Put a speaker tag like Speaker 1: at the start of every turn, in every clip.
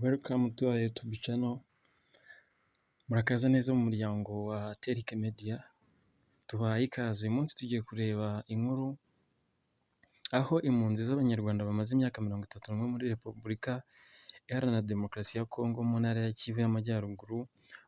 Speaker 1: Welcome to our YouTube channel. Murakaza neza mu muryango wa Terike Media. Tubahaye ikaze. Uyu munsi tugiye kureba inkuru aho impunzi z'Abanyarwanda bamaze imyaka 31 muri Repubulika Iharanira Demokarasi ya Kongo mu ntara ya Kivu y'Amajyaruguru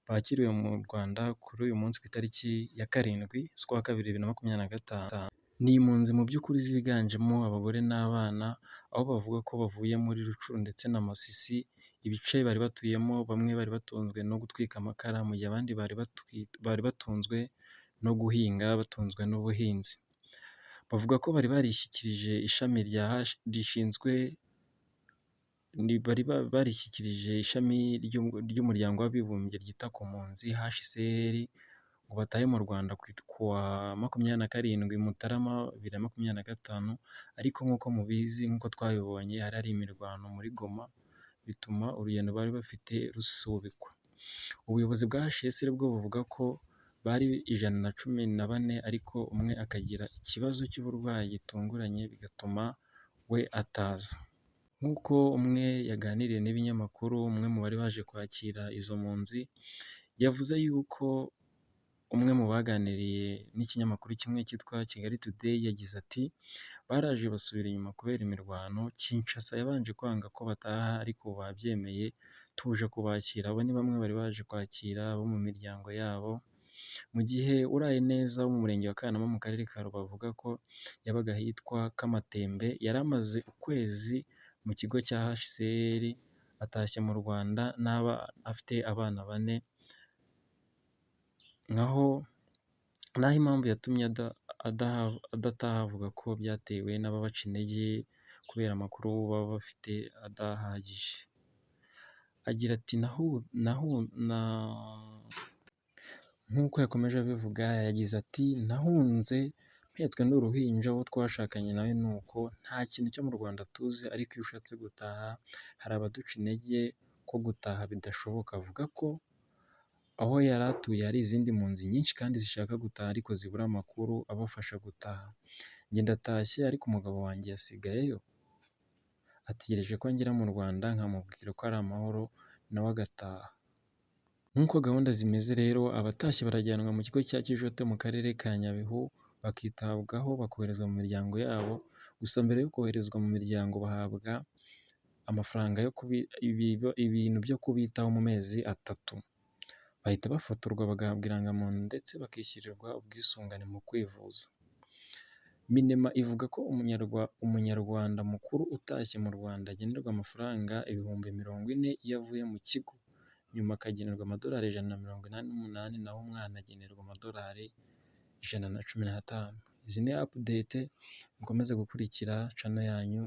Speaker 1: bakiriwe mu Rwanda kuri uyu munsi ku itariki ya 7 z'ukwa kabiri 2025. Ni impunzi mu by'ukuri ziganjemo abagore n'abana, aho bavuga ko bavuye muri Rucuru ndetse na Masisi, ibice bari batuyemo. Bamwe bari batunzwe no gutwika amakara, mu gihe abandi bari batunzwe no guhinga, batunzwe n'ubuhinzi. Bavuga ko bari barishyikirije ishami ry'umuryango w'abibumbye ryita ku mpunzi HCR ngo batahe mu Rwanda ku wa 27 Mutarama 2025, ariko nk'uko mubizi nk'uko twabibonye hari imirwano muri Goma bituma urugendo bari bafite rusubikwa. Ubuyobozi bwa HCR bwo buvuga ko bari 114 ariko umwe akagira ikibazo cy'uburwayi gitunguranye bigatuma we ataza. Nk'uko umwe yaganiriye n'ibinyamakuru, umwe mu bari baje kwakira izo mpunzi yavuze yuko umwe mu baganiriye n'ikinyamakuru kimwe cyitwa Kigali Today yagize ati baraje basubira inyuma kubera imirwano. Kinshasa yabanje kwanga ko bataha ariko babyemeye, tuje kubakira. Abo ni bamwe bari baje kwakira abo mu miryango yabo. Mu gihe uraye neza wo mu murenge wa Kanama mu karere ka Rubavu avuga ko yabaga ahitwa Kamatembe, yari amaze ukwezi mu kigo cya HCR, atashye mu Rwanda afite abana 4. Naho impamvu yatumye adataha avuga ko byatewe n'ababaca intege kubera amakuru baba bafite adahagije. Agira ati nk'uko yakomeje abivuga, yagize ati nahunze mpetswe n'uruhinja, uwo twashakanye nawe ni uko. Nta kintu cyo mu Rwanda tuzi, ariko iyo ushatse gutaha hari abaduca intege ko gutaha bidashoboka. Avuga ko aho yari atuye hari izindi mpunzi nyinshi kandi zishaka gutaha ariko zibura amakuru abafasha gutaha. Njye ndatashye ariko umugabo wanjye yasigayeyo, ategereje ko ngera mu Rwanda nkamubwira ko ari amahoro nawe agataha. Nk'uko gahunda zimeze rero, abatashye barajyanwa mu kigo cya Kijote mu karere ka Nyabihu bakitabwaho, bakoherezwa mu miryango yabo. Gusa mbere yo koherezwa mu miryango bahabwa amafaranga ibintu byo kubitaho mu mezi 3. Bahita bafotorwa, bagahabwa irangamuntu ndetse bakishyurirwa ubwisungane mu kwivuza. Minema ivuga ko umunyarwanda mukuru utashye mu Rwanda agenerwa amafaranga 40,000 iyo avuye mu kigo, nyuma akagenerwa amadolari 188, naho umwana agenerwa amadolari 115. Izi ni update, mukomeze gukurikira channel yanyu.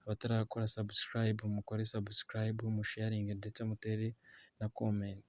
Speaker 1: Abatarakora subscribe mukore subscribe, musharinge ndetse mutere na comment.